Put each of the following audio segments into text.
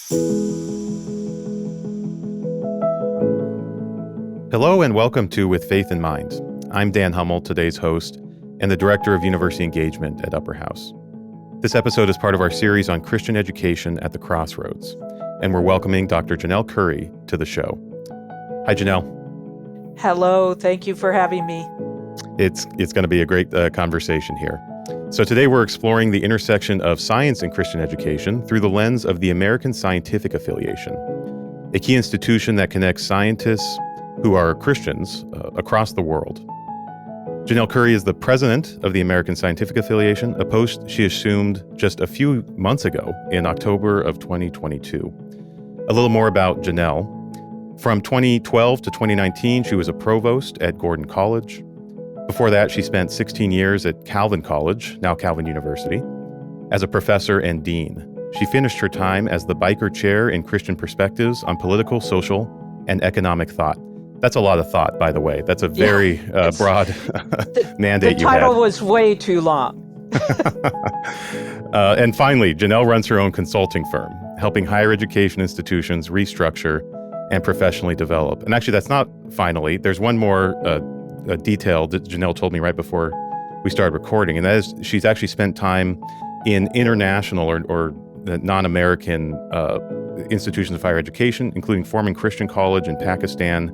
Hello and welcome to With Faith in Mind. I'm Dan Hummel, today's host, and the Director of University Engagement at Upper House. This episode is part of our series on Christian education at the Crossroads, and we're welcoming Dr. Janel Curry to the show. Hi, Janel. Hello, thank you for having me. It's going to be a great conversation here. So today we're exploring the intersection of science and Christian education through the lens of the American Scientific Affiliation, a key institution that connects scientists who are Christians across the world. Janel Curry is the president of the American Scientific Affiliation, a post she assumed just a few months ago in October of 2022. A little more about Janel. From 2012 to 2019, she was a provost at Gordon College. Before that, she spent 16 years at Calvin College, now Calvin University, as a professor and dean. She finished her time as the Biker Chair in Christian Perspectives on Political, Social, and Economic Thought. That's a lot of thought, by the way. That's a very broad mandate you had. The title was way too long. And finally, Janel runs her own consulting firm, helping higher education institutions restructure and professionally develop. And actually, that's not finally. There's one more detail that Janel told me right before we started recording, and that is she's actually spent time in international or non-American institutions of higher education, including Foreman Christian College in Pakistan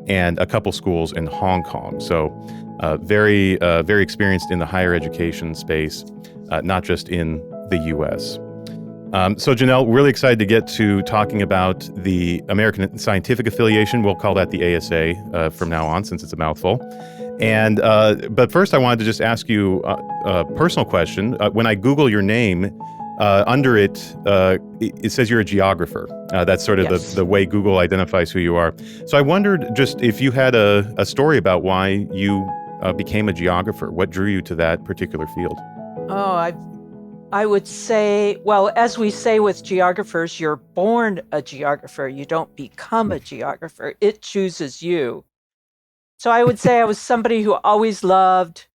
and a couple schools in Hong Kong. So very experienced in the higher education space, not just in the U.S. So Janel, really excited to get to talking about the American Scientific Affiliation. We'll call that the ASA from now on, since it's a mouthful. And but first, I wanted to just ask you a personal question. When I Google your name, under it, it says you're a geographer. That's sort of Yes. the way Google identifies who you are. So I wondered just if you had a story about why you became a geographer. What drew you to that particular field? Oh, I would say, well, as we say with geographers, you're born a geographer. You don't become a geographer. It chooses you. So I would say I was somebody who always loved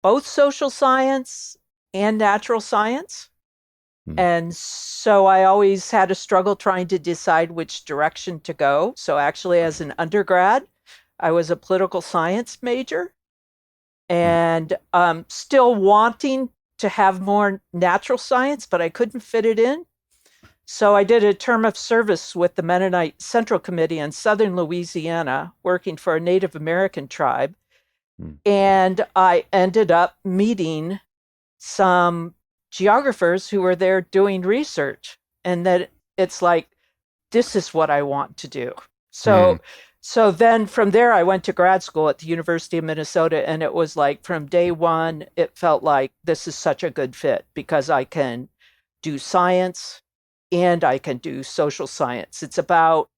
both social science and natural science. And so I always had a struggle trying to decide which direction to go. So actually, as an undergrad, I was a political science major and still wanting to have more natural science, but I couldn't fit it in. So I did a term of service with the Mennonite Central Committee in southern Louisiana, working for a Native American tribe. And I ended up meeting some geographers who were there doing research, and that it's like, this is what I want to do. So then from there, I went to grad school at the University of Minnesota, and it was like from day one, it felt like this is such a good fit because I can do science and I can do social science. It's about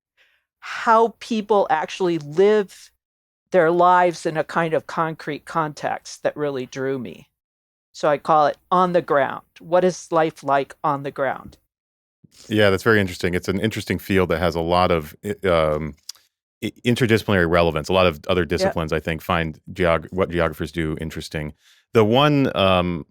how people actually live their lives in a kind of concrete context that really drew me. So I call it on the ground. What is life like on the ground? Yeah, that's very interesting. It's an interesting field that has a lot of interdisciplinary relevance. A lot of other disciplines, I think, find what geographers do interesting. The one, I'm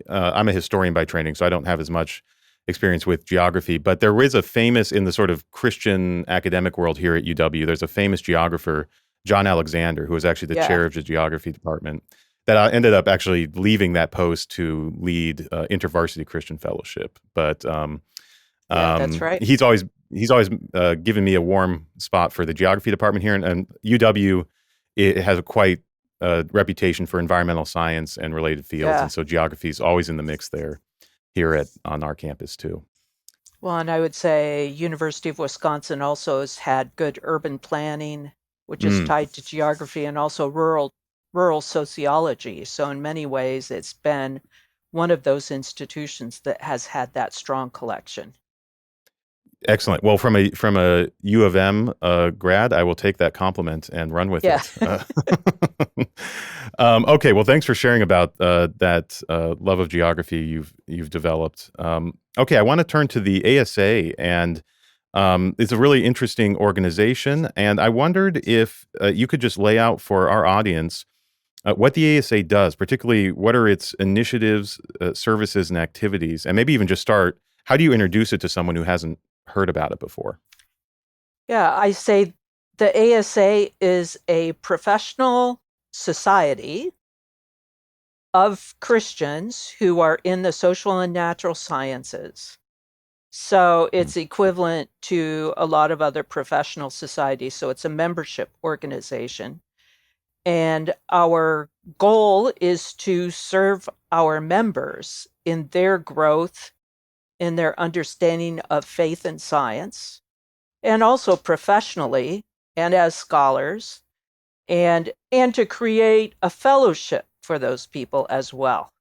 a historian by training, so I don't have as much experience with geography, but there is a famous, in the sort of Christian academic world here at UW, there's a famous geographer, John Alexander, who was actually the chair of the geography department, that I ended up actually leaving that post to lead InterVarsity Christian Fellowship. But that's right. He's always given me a warm spot for the geography department here, and UW it has a quite reputation for environmental science and related fields, and so geography is always in the mix there here on our campus too. Well, and I would say University of Wisconsin also has had good urban planning, which is tied to geography, and also rural sociology. So in many ways, it's been one of those institutions that has had that strong collection. Excellent. Well, from a U of M grad, I will take that compliment and run with it. Okay. Well, thanks for sharing about that love of geography you've developed. Okay, I want to turn to the ASA, and it's a really interesting organization. And I wondered if you could just lay out for our audience what the ASA does, particularly what are its initiatives, services, and activities, and maybe even just start. How do you introduce it to someone who hasn't heard about it before. Yeah, I say the ASA is a professional society of Christians who are in the social and natural sciences. So it's equivalent to a lot of other professional societies. So it's a membership organization. And our goal is to serve our members in their growth, in their understanding of faith and science, and also professionally and as scholars, and to create a fellowship for those people as well.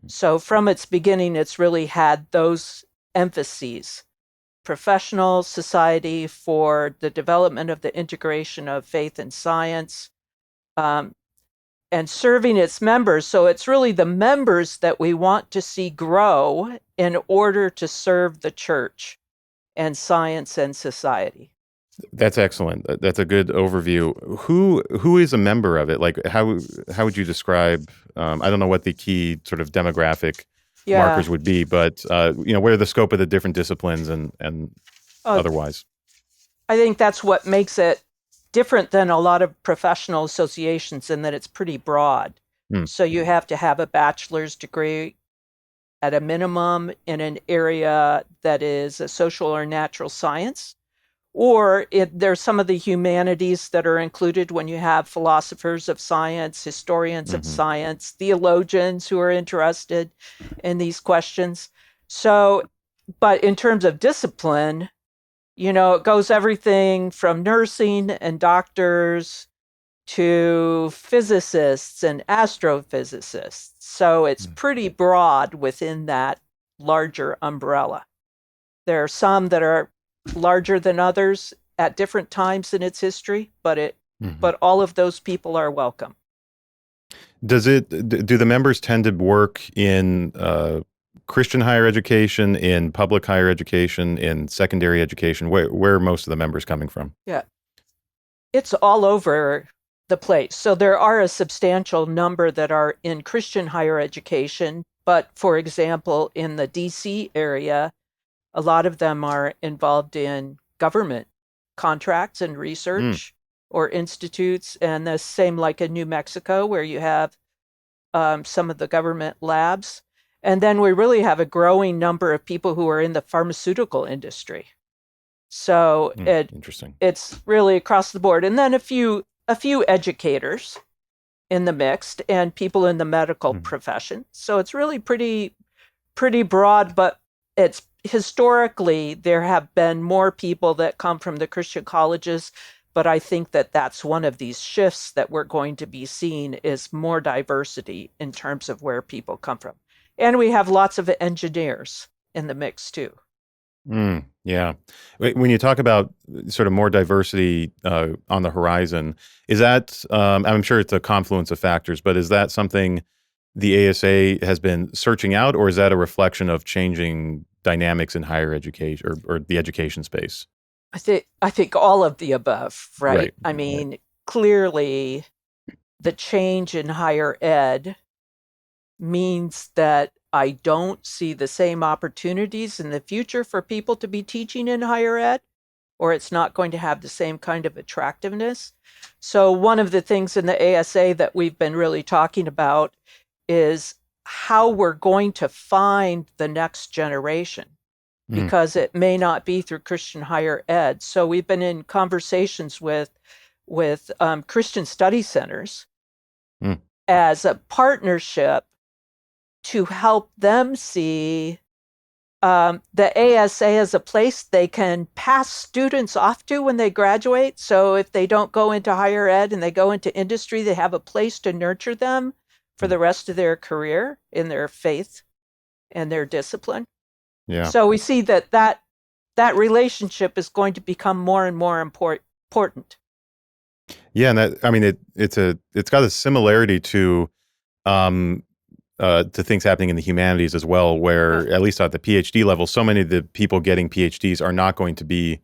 So from its beginning, it's really had those emphases: professional society for the development of the integration of faith and science, and serving its members. So it's really the members that we want to see grow in order to serve the church and science and society. That's excellent. That's a good overview. Who is a member of it? Like, how would you describe? I don't know what the key sort of demographic markers would be, but what are the scope of the different disciplines and otherwise? I think that's what makes it different than a lot of professional associations, in that it's pretty broad. So you have to have a bachelor's degree at a minimum in an area that is a social or natural science. Or there's some of the humanities that are included when you have philosophers of science, historians of science, theologians who are interested in these questions. So, but in terms of discipline, it goes everything from nursing and doctors to physicists and astrophysicists. So it's pretty broad within that larger umbrella. There are some that are larger than others at different times in its history, but all of those people are welcome. Do the members tend to work in Christian higher education, in public higher education, in secondary education? Where are most of the members coming from? Yeah, it's all over the place. So there are a substantial number that are in Christian higher education, but for example, in the DC area, a lot of them are involved in government contracts and research or institutes, and the same like in New Mexico, where you have some of the government labs. And then we really have a growing number of people who are in the pharmaceutical industry. So interesting. It's really across the board. And then a few educators in the mixed, and people in the medical profession. So it's really pretty broad, but it's historically, there have been more people that come from the Christian colleges, but I think that that's one of these shifts that we're going to be seeing, is more diversity in terms of where people come from. And we have lots of engineers in the mix too. Yeah. When you talk about sort of more diversity on the horizon, is that, I'm sure it's a confluence of factors, but is that something the ASA has been searching out, or is that a reflection of changing dynamics in higher education or the education space? I think all of the above, right? I mean, clearly the change in higher ed means that I don't see the same opportunities in the future for people to be teaching in higher ed, or it's not going to have the same kind of attractiveness. So one of the things in the ASA that we've been really talking about is how we're going to find the next generation, because it may not be through Christian higher ed. So we've been in conversations with Christian study centers as a partnership to help them see the ASA as a place they can pass students off to when they graduate. So if they don't go into higher ed and they go into industry, they have a place to nurture them for the rest of their career in their faith and their discipline. Yeah. So we see that relationship is going to become more and more important. Yeah, and it's got a similarity to things happening in the humanities as well, where at least at the PhD level, so many of the people getting PhDs are not going to be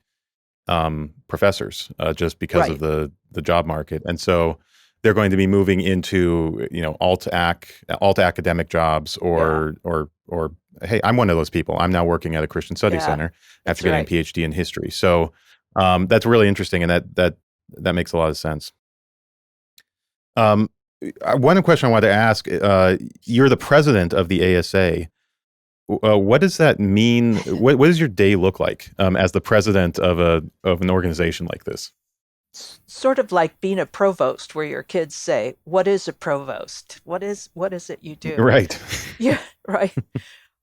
professors just because of the job market, and so they're going to be moving into, alt academic jobs, or hey, I'm one of those people. I'm now working at a Christian Studies Center after getting a PhD in history. So that's really interesting, and that makes a lot of sense. One question I wanted to ask: you're the president of the ASA. What does that mean? What does your day look like as the president of an organization like this? Sort of like being a provost, where your kids say, "What is a provost? What is it you do?" Right. Yeah, right.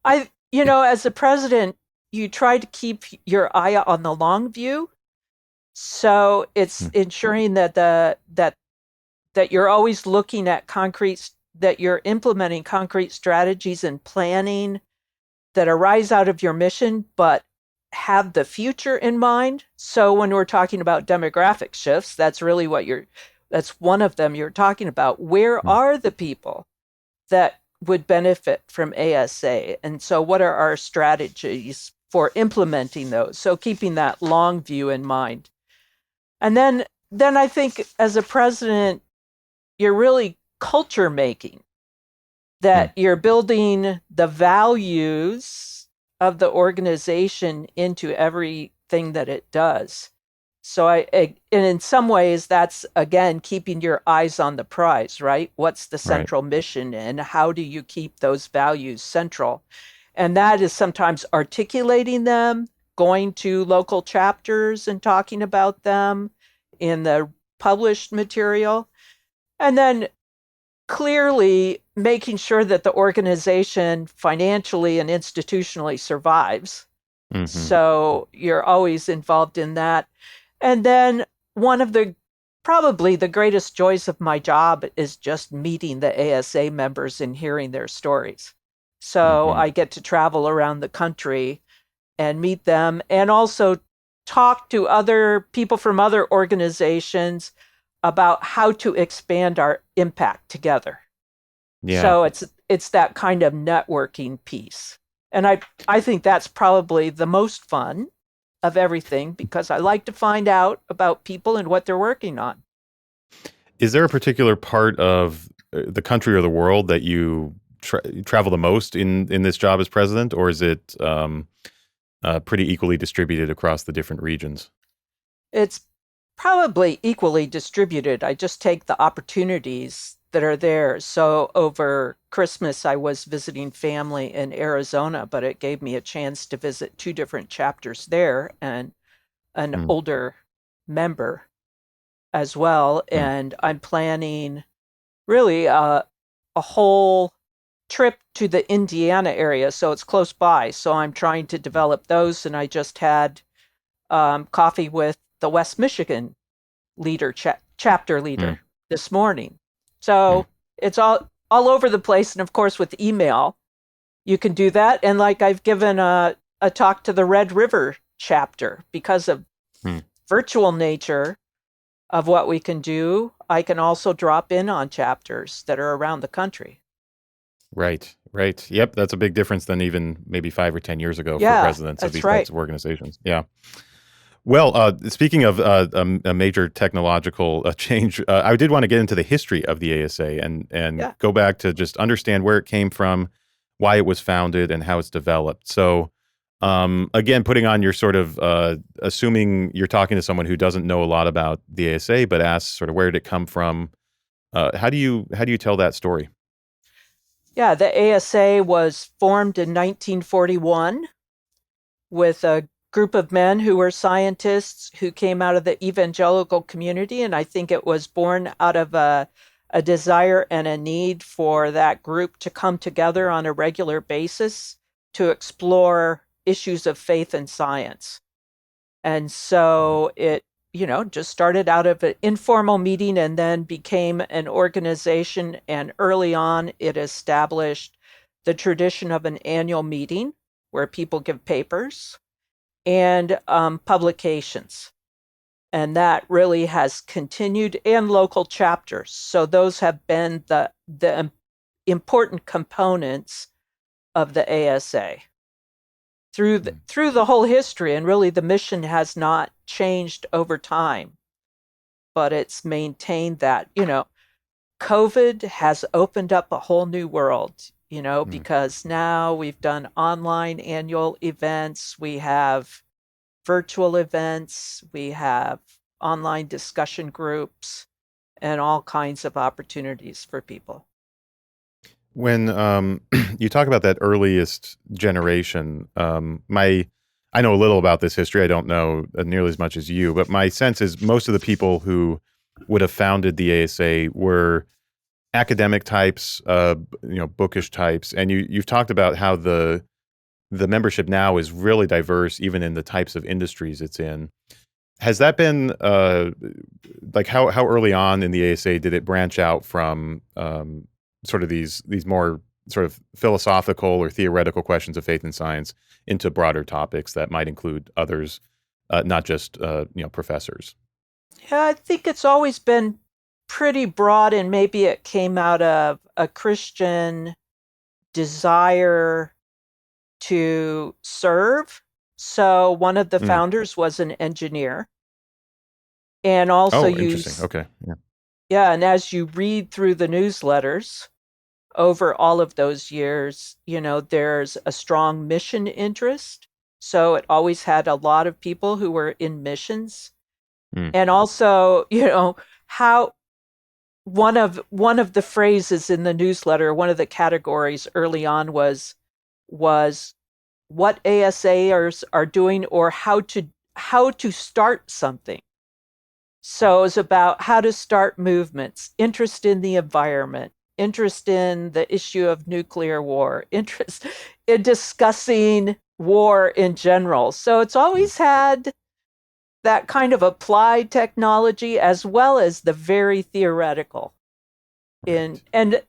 As a president, you try to keep your eye on the long view. So it's ensuring that you're always looking at that you're implementing concrete strategies and planning that arise out of your mission, but have the future in mind. So when we're talking about demographic shifts, that's really that's one of them you're talking about. Where are the people that would benefit from ASA? And so what are our strategies for implementing those? So keeping that long view in mind. And then I think as a president, you're really culture making, that you're building the values of the organization into everything that it does. So and in some ways, that's, again, keeping your eyes on the prize, right? What's the central mission, and how do you keep those values central? And that is sometimes articulating them, going to local chapters and talking about them in the published material, and then clearly making sure that the organization financially and institutionally survives. Mm-hmm. So you're always involved in that. And then one of probably the greatest joys of my job is just meeting the ASA members and hearing their stories. So I get to travel around the country and meet them, and also talk to other people from other organizations about how to expand our impact together. Yeah. So it's that kind of networking piece. And I think that's probably the most fun of everything, because I like to find out about people and what they're working on. Is there a particular part of the country or the world that you travel the most in this job as president, or is it pretty equally distributed across the different regions? It's probably equally distributed. I just take the opportunities that are there. So over Christmas, I was visiting family in Arizona, but it gave me a chance to visit 2 different chapters there, and an older member as well. And I'm planning really a whole trip to the Indiana area. So it's close by. So I'm trying to develop those. And I just had coffee with the West Michigan leader, chapter leader this morning. So it's all over the place. And of course, with email, you can do that. And like I've given a talk to the Red River chapter, because of virtual nature of what we can do. I can also drop in on chapters that are around the country. Right. Yep, that's a big difference than even maybe 5 or 10 years ago for presidents of these types of organizations. Yeah. Well, speaking of a major technological change, I did want to get into the history of the ASA and go back to just understand where it came from, why it was founded, and how it's developed. So, again, putting on your sort of assuming you're talking to someone who doesn't know a lot about the ASA, but asks sort of where did it come from? How do you tell that story? Yeah, the ASA was formed in 1941 with a group of men who were scientists who came out of the evangelical community. And I think it was born out of a desire and a need for that group to come together on a regular basis to explore issues of faith and science. And so it, just started out of an informal meeting and then became an organization. And early on, it established the tradition of an annual meeting where people give papers and publications. And that really has continued, and local chapters. So those have been the important components of the ASA through the whole history. And really the mission has not changed over time, but it's maintained that, COVID has opened up a whole new world, Mm. because now we've done online annual events, we have virtual events, we have online discussion groups, and all kinds of opportunities for people. When you talk about that earliest generation, I know a little about this history. I don't know nearly as much as you, but my sense is most of the people who would have founded the ASA were academic types, bookish types, and you've talked about how the membership now is really diverse, even in the types of industries it's in. Has that been like how early on in the ASA did it branch out from sort of these more sort of philosophical or theoretical questions of faith and science into broader topics that might include others, not just professors? Yeah, I think it's always been pretty broad, and maybe it came out of a Christian desire to serve. So one of the Mm. founders was an engineer and also Oh, interesting. use, Okay. Yeah. yeah, and as you read through the newsletters over all of those years, there's a strong mission interest. So it always had a lot of people who were in missions. Mm. And also, how one of the phrases in the newsletter, one of the categories early on was what ASAers are doing, or how to start something. So it's about how to start movements, interest in the environment, interest in the issue of nuclear war, interest in discussing war in general. So it's Mm. always had that kind of applied technology as well as the very theoretical. In Right. and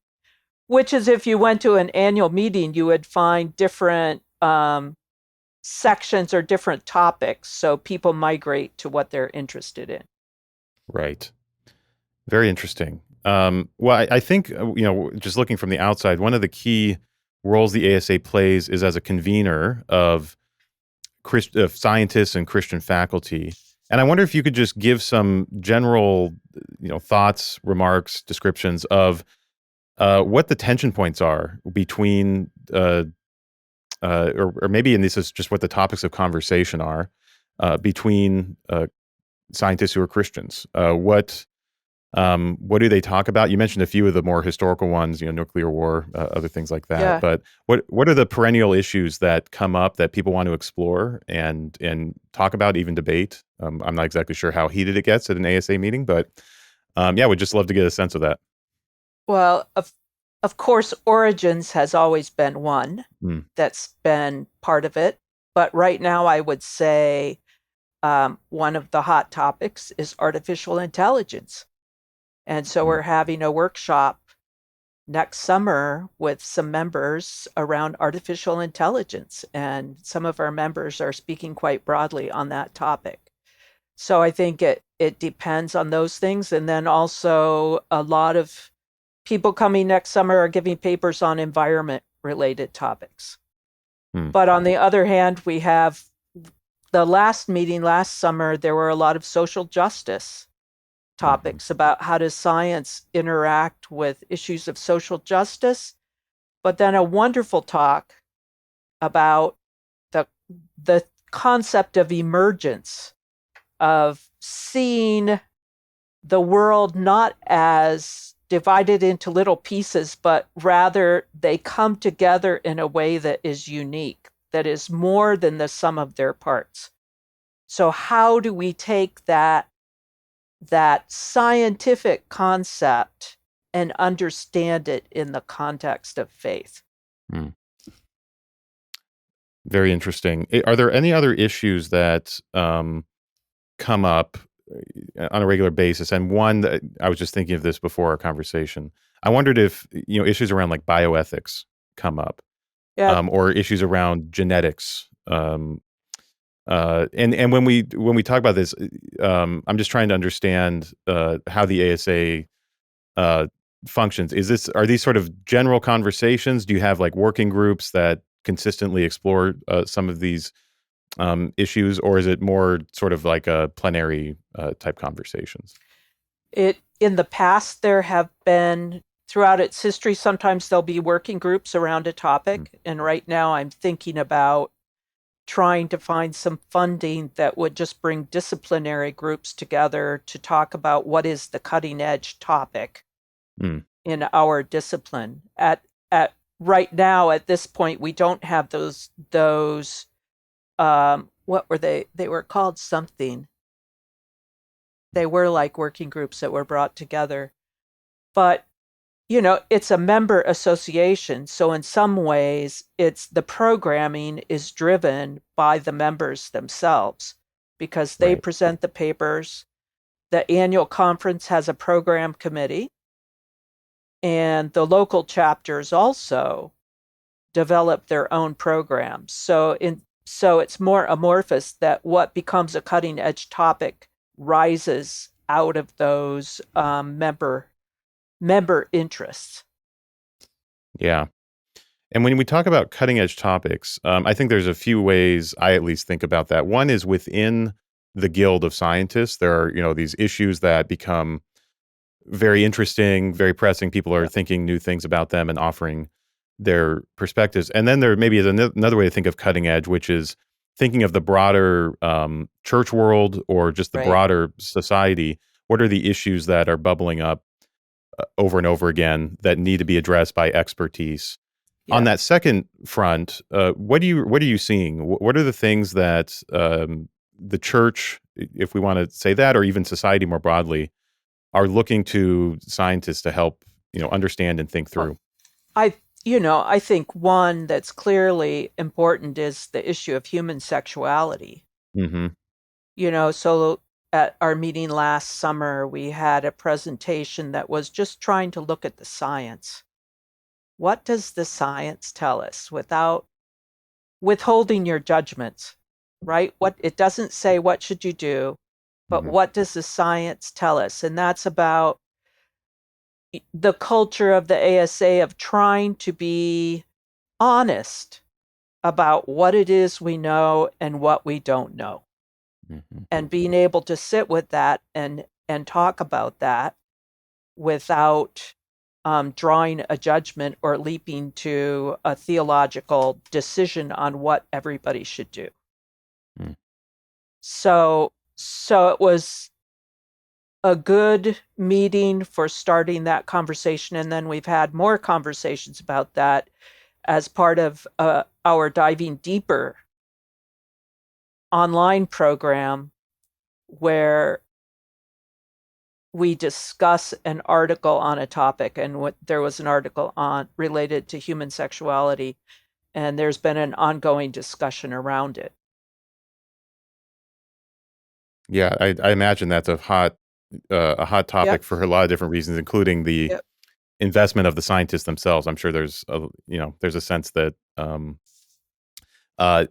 which is, if you went to an annual meeting, you would find different sections or different topics, so people migrate to what they're interested in. Right. Very interesting. Well, I think, just looking from the outside, one of the key roles the ASA plays is as a convener of scientists and Christian faculty. And I wonder if you could just give some general, thoughts, remarks, descriptions of what the tension points are between, or maybe, and this is just what the topics of conversation are, between scientists who are Christians. What do they talk about? You mentioned a few of the more historical ones, nuclear war, other things like that. Yeah. But what are the perennial issues that come up that people want to explore and talk about, even debate? I'm not exactly sure how heated it gets at an ASA meeting, but yeah, would just love to get a sense of that. Well, of course, origins has always been one Mm. that's been part of it. But right now, I would say one of the hot topics is artificial intelligence. And so Mm. we're having a workshop next summer with some members around artificial intelligence. And some of our members are speaking quite broadly on that topic. So I think it depends on those things. And then also, a lot of people coming next summer are giving papers on environment related topics. Mm. But on the other hand, we have the last meeting last summer, there were a lot of social justice Mhm. topics about how does science interact with issues of social justice, but then a wonderful talk about the the concept of emergence, of seeing the world not as divided into little pieces, but rather they come together in a way that is unique, that is more than the sum of their parts. So how do we take that scientific concept and understand it in the context of faith? Mm. Very interesting. Are there any other issues that come up on a regular basis? And one that I was just thinking of this before our conversation. I wondered if issues around like bioethics come up, Yeah, or issues around genetics. And when we talk about this, I'm just trying to understand how the ASA uh, functions. Are these sort of general conversations? Do you have like working groups that consistently explore some of these issues, or is it more sort of like a plenary type conversations? In the past, there have been, throughout its history, sometimes there'll be working groups around a topic. And right now I'm thinking about trying to find some funding that would just bring disciplinary groups together to talk about what is the cutting edge topic Mm. in our discipline. At right now, at this point, we don't have those what were they? They were called something. They were like working groups that were brought together. But it's a member association. So in some ways, it's the programming is driven by the members themselves because they Right. present the papers. The annual conference has a program committee, and the local chapters also develop their own programs. So it's more amorphous that what becomes a cutting edge topic rises out of those member interests. Yeah. And when we talk about cutting edge topics, I think there's a few ways I at least think about that. One is within the guild of scientists, there are, these issues that become very interesting, very pressing. People are thinking new things about them and offering their perspectives. And then there maybe is another way to think of cutting edge, which is thinking of the broader church world or just the Right. broader society. What are the issues that are bubbling up over and over again that need to be addressed by expertise? Yeah. On that second front, what are you seeing? What are the things that the church, if we want to say that, or even society more broadly, are looking to scientists to help, understand and think through? I think one that's clearly important is the issue of human sexuality. Mm-hmm. So at our meeting last summer, we had a presentation that was just trying to look at the science. What does the science tell us without withholding your judgments, right? What it doesn't say what should you do, but Mm-hmm. what does the science tell us? And that's about the culture of the ASA of trying to be honest about what it is we know and what we don't know, Mm-hmm. and being able to sit with that and talk about that without drawing a judgment or leaping to a theological decision on what everybody should do. Mm. So it was a good meeting for starting that conversation, and then we've had more conversations about that as part of our Diving Deeper online program, where we discuss an article on a topic, and there was an article on related to human sexuality, and there's been an ongoing discussion around it. Yeah, I imagine that's a hot topic Yep. for a lot of different reasons, including the Yep. investment of the scientists themselves. I'm sure there's a sense that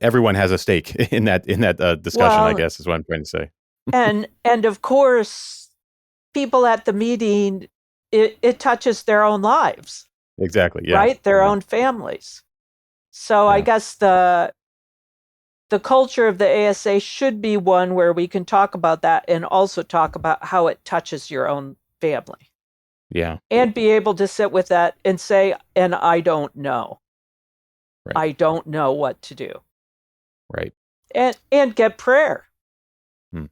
everyone has a stake in that discussion. I Well, guess is what I'm trying to say. and of course, people at the meeting, it touches their own lives, Exactly. Yeah. right? Their Yeah. own families. So I Yeah. guess the culture of the ASA should be one where we can talk about that and also talk about how it touches your own family, Yeah. and be able to sit with that and say, and I don't know. Right. I don't know what to do. Right. And get prayer Hmm.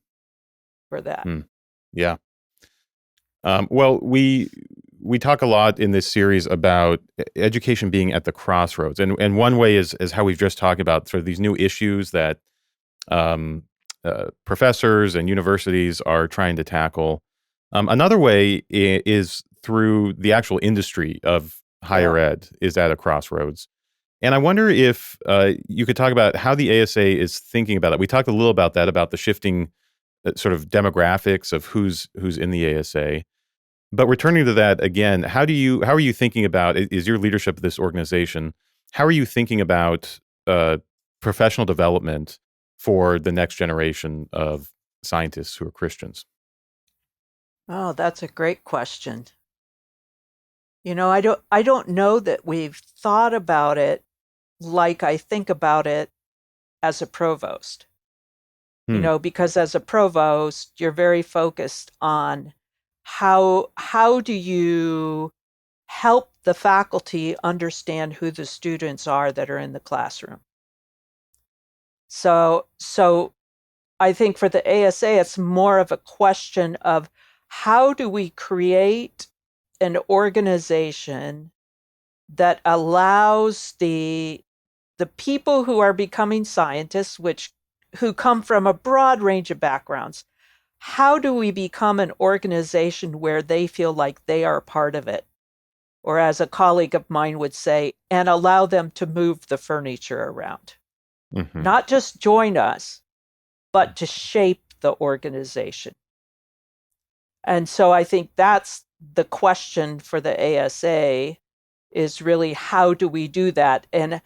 for that. Yeah. Well, we talk a lot in this series about education being at the crossroads, and one way is how we've just talked about sort of these new issues that um, professors and universities are trying to tackle. Another way is through the actual industry of higher ed is at a crossroads. And I wonder if you could talk about how the ASA is thinking about it. We talked a little about that, about the shifting sort of demographics of who's in the ASA. But returning to that again, how are you thinking about, is your leadership of this organization, how are you thinking about professional development for the next generation of scientists who are Christians? Oh, that's a great question. I don't know that we've thought about it like I think about it as a provost. Hmm. Because as a provost, you're very focused on how do you help the faculty understand who the students are that are in the classroom? So I think for the ASA, it's more of a question of how do we create an organization that allows the people who are becoming scientists, who come from a broad range of backgrounds, how do we become an organization where they feel like they are part of it? Or as a colleague of mine would say, and allow them to move the furniture around. Mm-hmm. Not just join us, but to shape the organization. And so I think that's the question for the ASA, is really how do we do that? And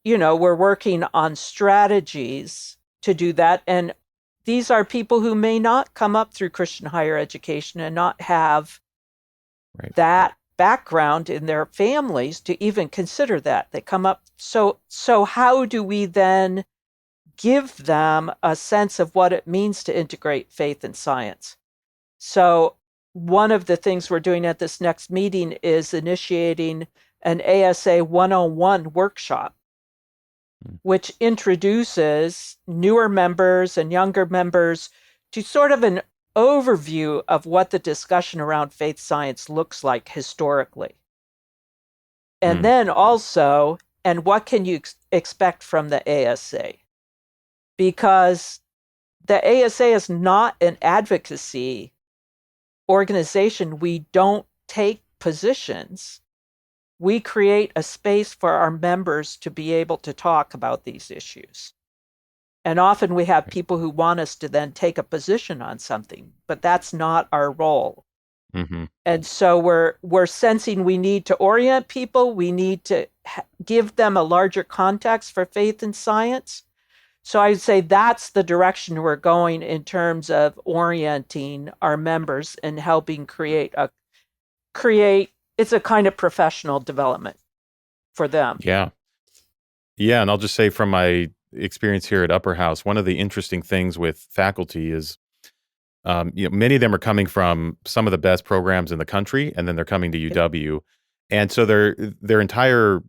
we're working on strategies to do that. And these are people who may not come up through Christian higher education and not have that background in their families to even consider that. They come up. So how do we then give them a sense of what it means to integrate faith and science? So one of the things we're doing at this next meeting is initiating an ASA 101 workshop, which introduces newer members and younger members to sort of an overview of what the discussion around faith science looks like historically. And then also, and what can you expect from the ASA? Because the ASA is not an advocacy organization. We don't take positions. We create a space for our members to be able to talk about these issues. And often we have people who want us to then take a position on something, but that's not our role. Mm-hmm. And so we're sensing we need to orient people. We need to give them a larger context for faith and science. So I'd say that's the direction we're going in terms of orienting our members and helping create it's a kind of professional development for them. Yeah. Yeah. And I'll just say from my experience here at Upper House, one of the interesting things with faculty is, many of them are coming from some of the best programs in the country, and then they're coming to UW. And so their entire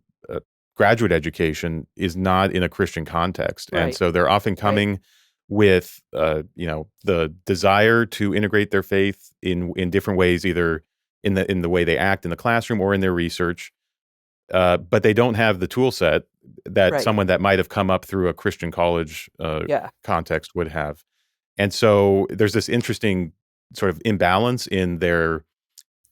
graduate education is not in a Christian context. Right. And so they're often coming with, the desire to integrate their faith in different ways, either in the way they act in the classroom or in their research. But they don't have the tool set that someone that might have come up through a Christian college context would have. And so there's this interesting sort of imbalance in their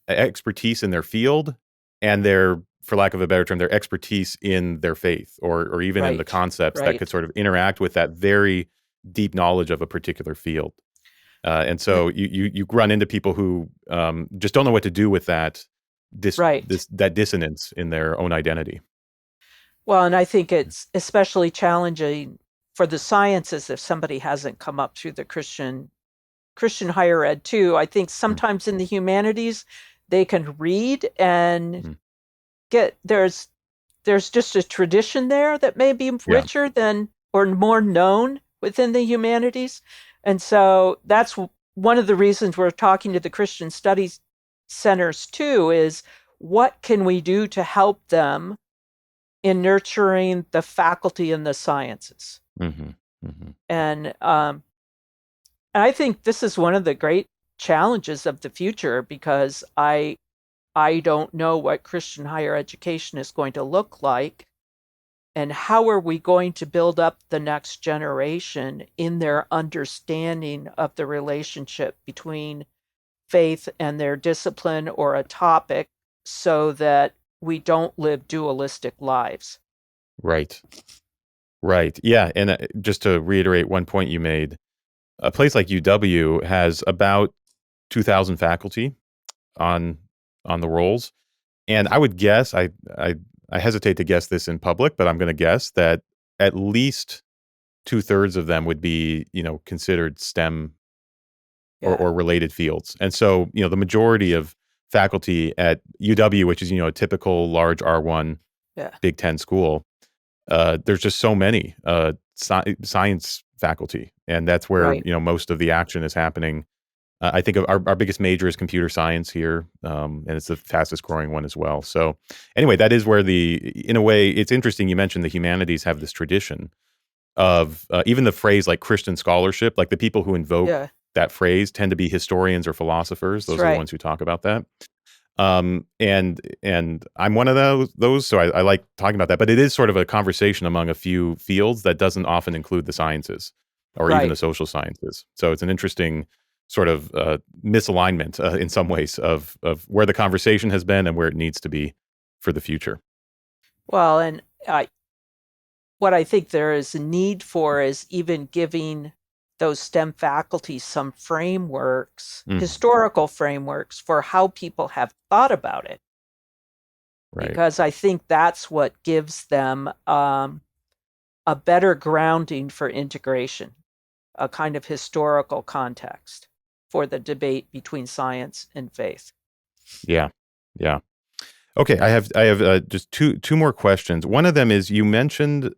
expertise in their field and their, for lack of a better term, their expertise in their faith or even in the concepts that could sort of interact with that very deep knowledge of a particular field. And so you run into people who just don't know what to do with that that dissonance in their own identity. Well, and I think it's especially challenging for the sciences if somebody hasn't come up through the Christian higher ed too. I think sometimes in the humanities they can read and there's just a tradition there that may be richer than or more known within the humanities. And so that's one of the reasons we're talking to the Christian studies centers too, is what can we do to help them in nurturing the faculty in the sciences? Mm-hmm. Mm-hmm. And I think this is one of the great challenges of the future, because I don't know what Christian higher education is going to look like, and how are we going to build up the next generation in their understanding of the relationship between faith and their discipline or a topic, so that we don't live dualistic lives. Right. Yeah. And just to reiterate one point you made, a place like UW has about 2,000 faculty on the rolls. And I would guess, I hesitate to guess this in public, but I'm going to guess that at least 2/3 of them would be, considered STEM or related fields. And so, the majority of faculty at UW, which is, a typical large R1 Big Ten school, there's just so many science faculty. And that's where, most of the action is happening I think of our biggest major is computer science here, and it's the fastest growing one as well. So anyway, that is where in a way, it's interesting. You mentioned the humanities have this tradition of even the phrase like Christian scholarship, like the people who invoke Yeah, that phrase tend to be historians or philosophers. that's Those are the right. ones who talk about that. And I'm one of those, so I like talking about that. But it is sort of a conversation among a few fields that doesn't often include the sciences or even the Right. social sciences. So it's an interesting sort of misalignment in some ways of where the conversation has been and where it needs to be for the future. Well, and what I think there is a need for is even giving those STEM faculties some frameworks, Mm, historical frameworks for how people have thought about it, right. because I think that's what gives them a better grounding for integration, a kind of historical context for the debate between science and faith. Yeah. Yeah. Okay, I have just two more questions. One of them is you mentioned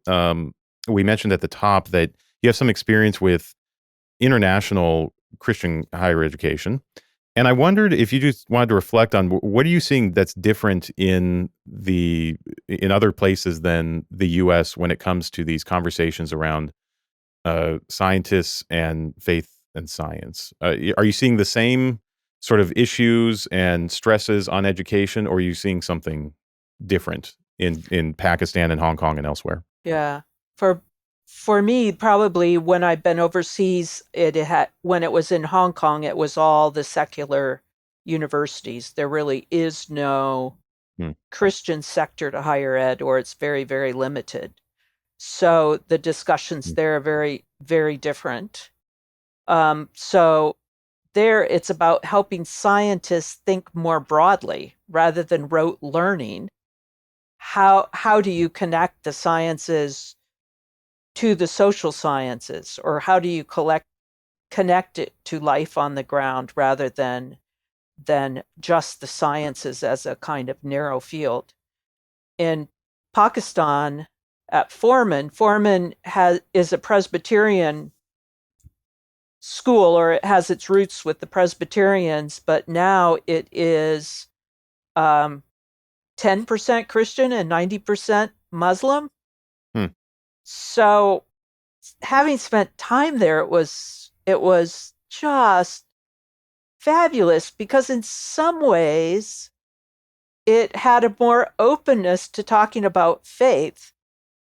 we mentioned at the top that you have some experience with international Christian higher education, and I wondered if you just wanted to reflect on what are you seeing that's different in other places than the U.S. when it comes to these conversations around scientists and faith and science. Are you seeing the same sort of issues and stresses on education, or are you seeing something different in Pakistan and Hong Kong and elsewhere? Yeah. For for me, probably when I've been overseas, it had when it was in Hong Kong, it was all the secular universities. There really is no Hmm. Christian sector to higher ed, or it's very, very limited. So the discussions Hmm. there are very, very different. So there, it's about helping scientists think more broadly rather than rote learning. How do you connect the sciences to the social sciences, or how do you connect it to life on the ground rather than just the sciences as a kind of narrow field? In Pakistan, at Foreman is a Presbyterian school, or it has its roots with the Presbyterians, but now it is um, 10% Christian and 90% Muslim. Hmm. So having spent time there, it was just fabulous, because in some ways it had a more openness to talking about faith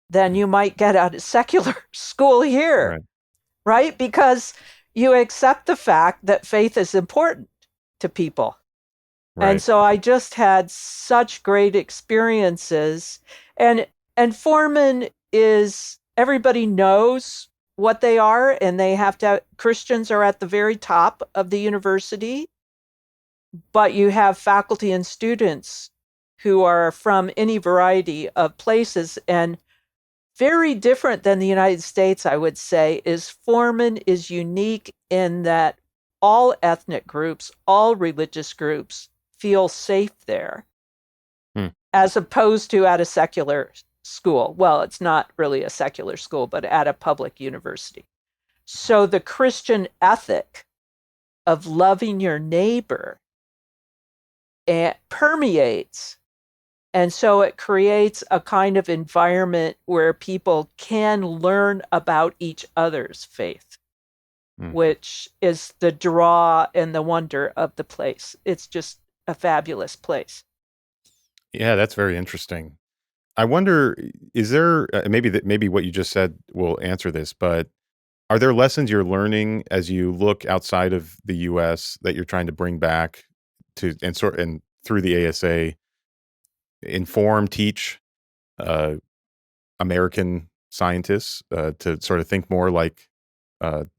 than you might get at a secular school here, Right. right? Because you accept the fact that faith is important to people. And Right. so I just had such great experiences. And and Foreman is, everybody knows what they are, and they have to, Christians are at the very top of the university, but you have faculty and students who are from any variety of places. And very different than the United States, I would say, is Foreman is unique in that all ethnic groups, all religious groups feel safe there, Hmm. as opposed to at a secular school. Well, it's not really a secular school, but at a public university. So the Christian ethic of loving your neighbor permeates. And so it creates a kind of environment where people can learn about each other's faith, Hmm. which is the draw and the wonder of the place. It's just a fabulous place. Yeah, that's very interesting. I wonder, is there maybe what you just said will answer this, but are there lessons you're learning as you look outside of the U.S. that you're trying to bring back to and through the ASA inform, teach uh, American scientists to sort of think more like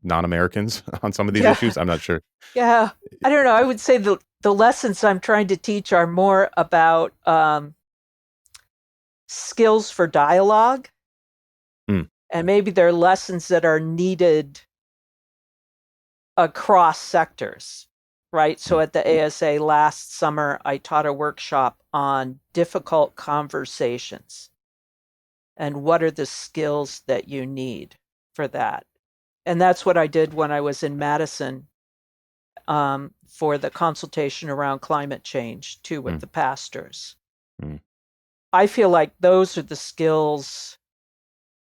non-Americans on some of these Yeah, issues? I'm not sure. yeah. I don't know. I would say the lessons I'm trying to teach are more about skills for dialogue, Hmm. and maybe they're lessons that are needed across sectors, right? So Hmm. at the ASA last summer, I taught a workshop on difficult conversations and what are the skills that you need for that. And that's what I did when I was in Madison for the consultation around climate change too with Mm. the pastors. Mm. I feel like those are the skills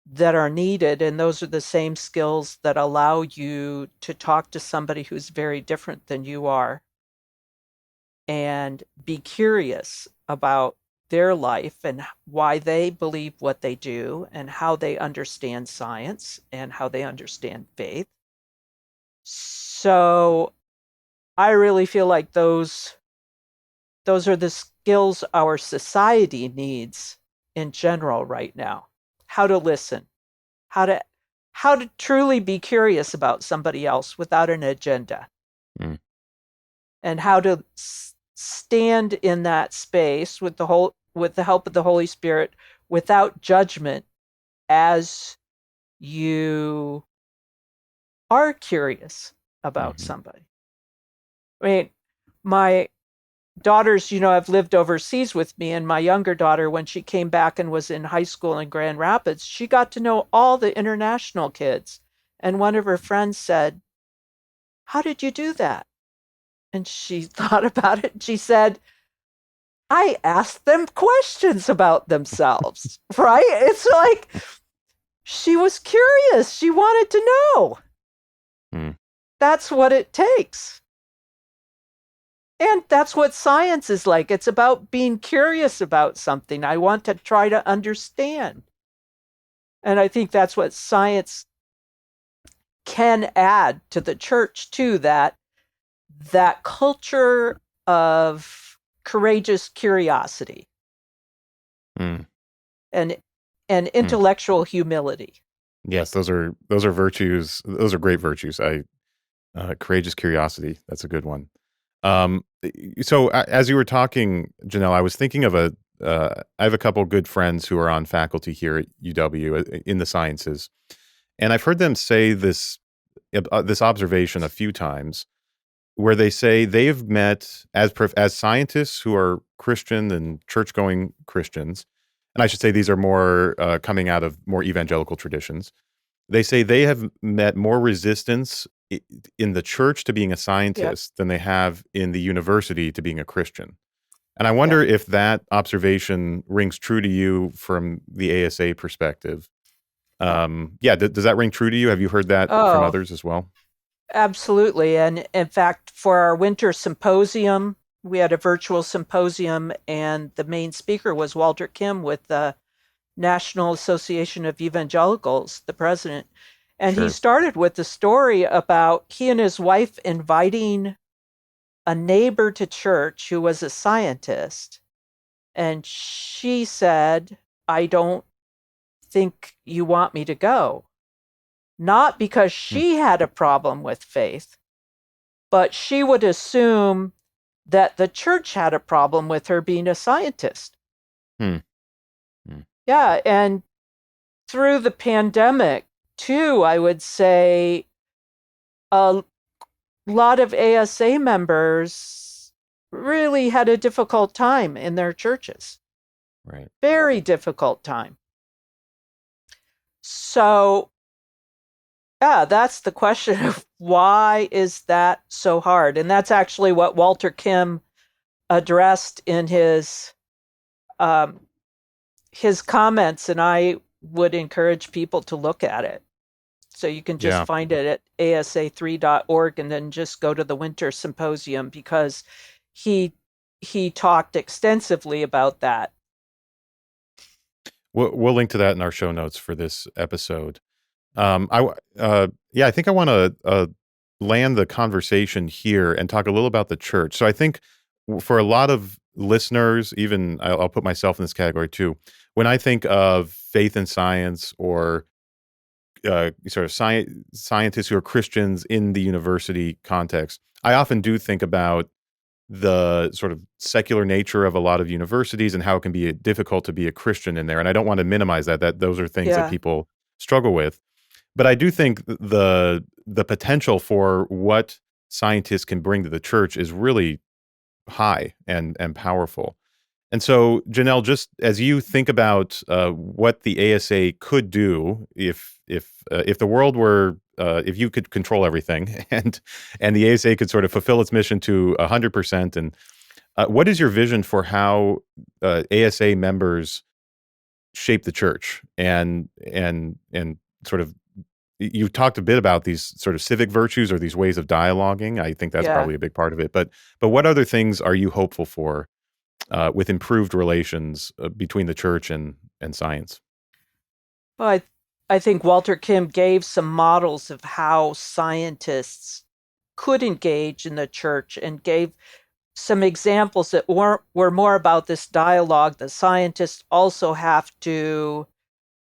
that are needed, and those are the same skills that allow you to talk to somebody who's very different than you are and be curious about their life and why they believe what they do and how they understand science and how they understand faith. So I really feel like those are the skills our society needs in general right now. How to listen, how to how to truly be curious about somebody else without an agenda, Mm. and how to stand in that space with the help of the Holy Spirit without judgment as you are curious about Mhm. somebody. I mean, my daughters, have lived overseas with me, and my younger daughter, when she came back and was in high school in Grand Rapids, she got to know all the international kids. And one of her friends said, "How did you do that?" And she thought about it. She said, "I asked them questions about themselves," right? It's like she was curious. She wanted to know. Mm. That's what it takes. And that's what science is like. It's about being curious about something. I want to try to understand. And I think that's what science can add to the church too, that culture of courageous curiosity Mm. and and Mm. intellectual humility. Yes, those are virtues. Those are great virtues. Courageous curiosity. That's a good one. So as you were talking, Janelle, I was thinking of I have a couple good friends who are on faculty here at UW in the sciences, and I've heard them say this observation a few times, where they say they've met as scientists who are Christian and church-going Christians, and I should say these are more coming out of more evangelical traditions. They say they have met more resistance in the church to being a Yeah, scientist than they have in the university to being a Christian. And I yeah. wonder if that observation rings true to you from the ASA perspective. Yeah, does that ring true to you? Have you heard that from Oh, others as well? absolutely. And in fact, for our winter symposium, we had a virtual symposium, and the main speaker was Walter Kim with the National Association of Evangelicals, the president. And he Sure. started with the story about he and his wife inviting a neighbor to church who was a scientist. And she said, "I don't think you want me to go." Not because Hmm. she had a problem with faith, but she would assume that the church had a problem with her being a scientist. Hmm. Hmm. Yeah. And through the pandemic, too, I would say a lot of ASA members really had a difficult time in their churches. Right. Very difficult time. So, yeah, that's the question of why is that so hard? And that's actually what Walter Kim addressed in um, his comments, and I would encourage people to look at it. So you can just Yeah. find it at asa3.org and then just go to the winter symposium, because he he talked extensively about that. We'll link to that in our show notes for this episode. Yeah, I think I want to land the conversation here and talk a little about the church. So I think for a lot of listeners, even I'll put myself in this category too. When I think of faith and science, or sort of scientists who are Christians in the university context, I often do think about the sort of secular nature of a lot of universities and how it can be difficult to be a Christian in there. And I don't want to minimize that those are things that Yeah, people struggle with. But I do think the potential for what scientists can bring to the church is really high and powerful. And so, Janelle, just as you think about what the ASA could do if the world were if you could control everything and the ASA could sort of fulfill its mission to 100%. And what is your vision for how ASA members shape the church and sort of you talked a bit about these sort of civic virtues or these ways of dialoguing. I think that's Yeah. probably a big part of it. But what other things are you hopeful for with improved relations between the church and science? Well, I think Walter Kim gave some models of how scientists could engage in the church and gave some examples that were more about this dialogue. The scientists also have to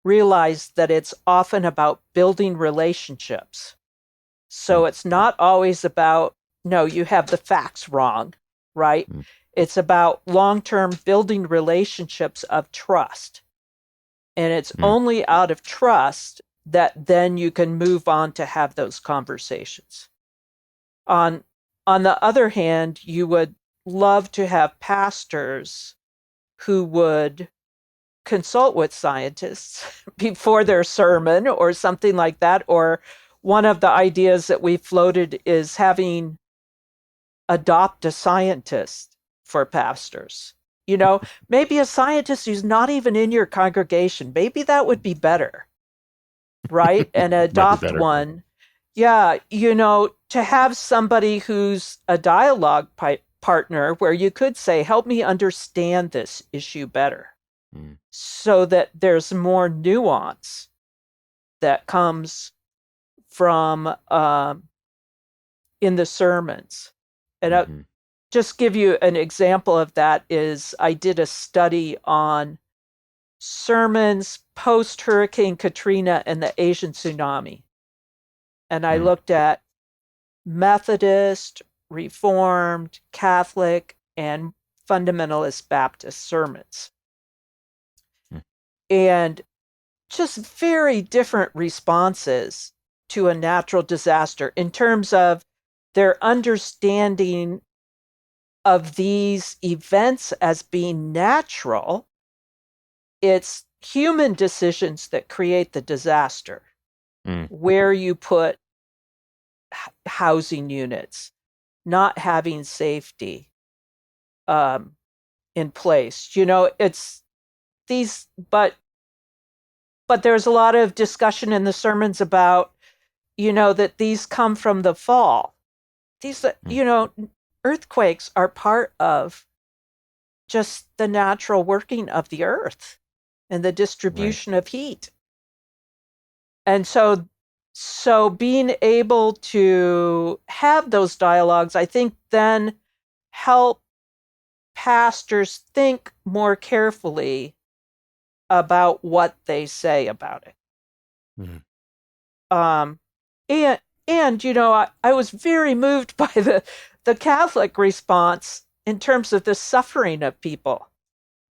realize that it's often about building relationships. So Mm, it's not always about, no, you have the facts wrong, right? mm, It's about long term building relationships of trust. And it's mm, only out of trust that then you can move on to have those conversations. On on the other hand, you would love to have pastors who would consult with scientists before their sermon or something like that. Or one of the ideas that we floated is having adopt a scientist for pastors. You know, maybe a scientist who's not even in your congregation. Maybe that would be better, right? And might be adopt better. one. Yeah, to have somebody who's a dialogue partner where you could say, help me understand this issue better Mm, so that there's more nuance that comes from in the sermons. And hmm just give you an example of that is I did a study on sermons post Hurricane Katrina and the Asian tsunami. And I mm, looked at Methodist, Reformed, Catholic, and Fundamentalist Baptist sermons. mm, And just very different responses to a natural disaster in terms of their understanding of these events as being natural. It's human decisions that create the disaster, mm, where you put housing units, not having safety um, in place. It's these, but there's a lot of discussion in the sermons about, that these come from the fall. These, mm. earthquakes are part of just the natural working of the earth and the Right. distribution of heat. And so being able to have those dialogues, I think then help pastors think more carefully about what they say about it. Mm, Um, and I was very moved by the Catholic response in terms of the suffering of people.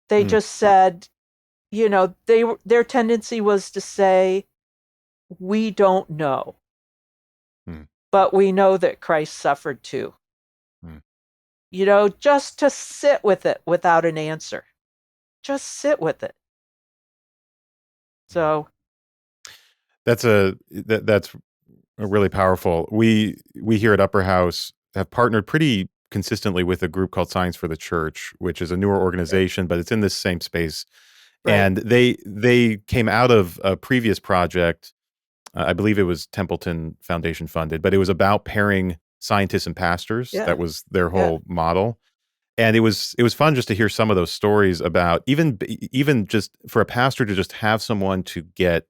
They mm, just said, their tendency was to say, we don't know, mm, but we know that Christ suffered too. mm. Just to sit with it without an answer. Just sit with it. So, That's really powerful. We here at Upper House have partnered pretty consistently with a group called Science for the Church, which is a newer organization, but it's in this same space. right. And they came out of a previous project. I believe it was Templeton Foundation funded, but it was about pairing scientists and pastors. Yeah. That was their Yeah. whole model. And it was fun just to hear some of those stories about even just for a pastor to just have someone to get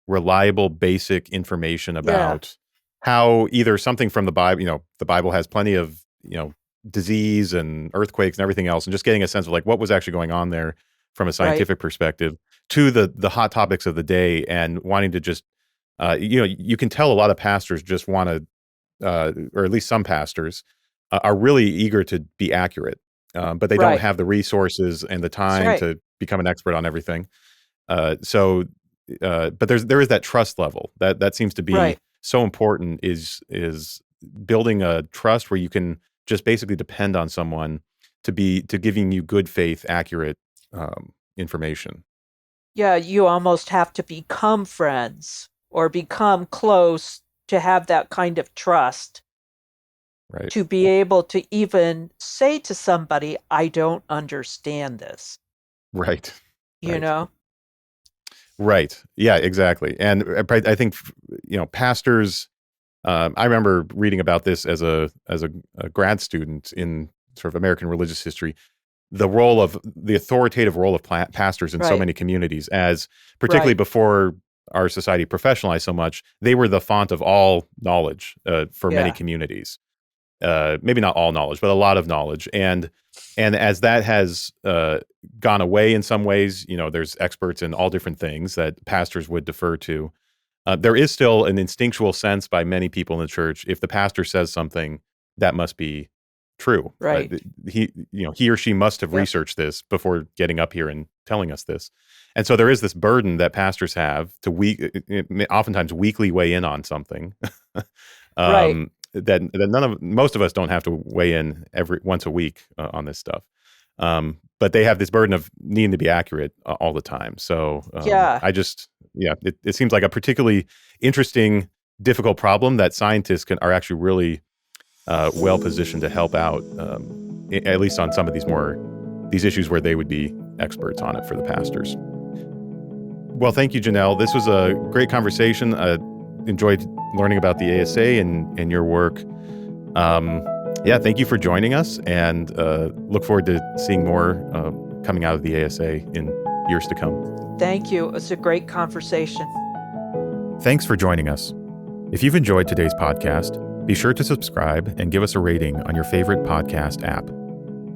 reliable, basic information Yeah. about how either something from the Bible, the Bible has plenty of, disease and earthquakes and everything else, and just getting a sense of like what was actually going on there from a Right. scientific perspective to the hot topics of the day and wanting to just, you can tell a lot of pastors just want to, or at least some pastors are really eager to be accurate, but they don't Right. have the resources and the That's time right. to become an expert on everything. So but there is that trust level that seems to be Right. so important is building a trust where you can just basically depend on someone to giving you good faith, accurate information. Yeah, you almost have to become friends or become close to have that kind of trust Right. to be able to even say to somebody, I don't understand this, Right. you Right. know? Right. Yeah, exactly. And I think, pastors, I remember reading about this as a grad student in sort of American religious history, the authoritative role of pastors in so Right, many communities, as particularly right. before our society professionalized so much, they were the font of all knowledge for many Yeah, communities. Maybe not all knowledge, but a lot of knowledge. And as that has gone away in some ways, there's experts in all different things that pastors would defer to. There is still an instinctual sense by many people in the church, if the pastor says something, that must be true. right. He or she must have Yep. researched this before getting up here and telling us this. And so there is this burden that pastors have to oftentimes weekly weigh in on something. Right. That most of us don't have to weigh in once a week on this stuff. But they have this burden of needing to be accurate all the time. So Yeah. it seems like a particularly interesting, difficult problem that scientists are actually really well positioned to help out, at least on some of these issues where they would be experts on it for the pastors. Well, thank you, Janel. This was a great conversation. Enjoyed learning about the ASA and your work. Thank you for joining us, and look forward to seeing more coming out of the ASA in years to come. Thank you. It was a great conversation. Thanks for joining us. If you've enjoyed today's podcast, be sure to subscribe and give us a rating on your favorite podcast app.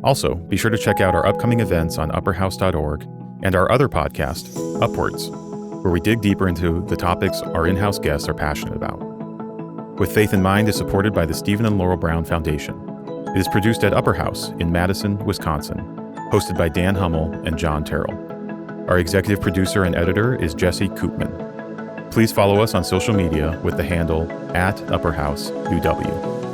Also, be sure to check out our upcoming events on upperhouse.org and our other podcast, Upwards, where we dig deeper into the topics our in-house guests are passionate about. With Faith in Mind is supported by the Stephen and Laurel Brown Foundation. It is produced at Upper House in Madison, Wisconsin, hosted by Dan Hummel and John Terrill. Our executive producer and editor is Jesse Koopman. Please follow us on social media with the handle @UpperHouseUW.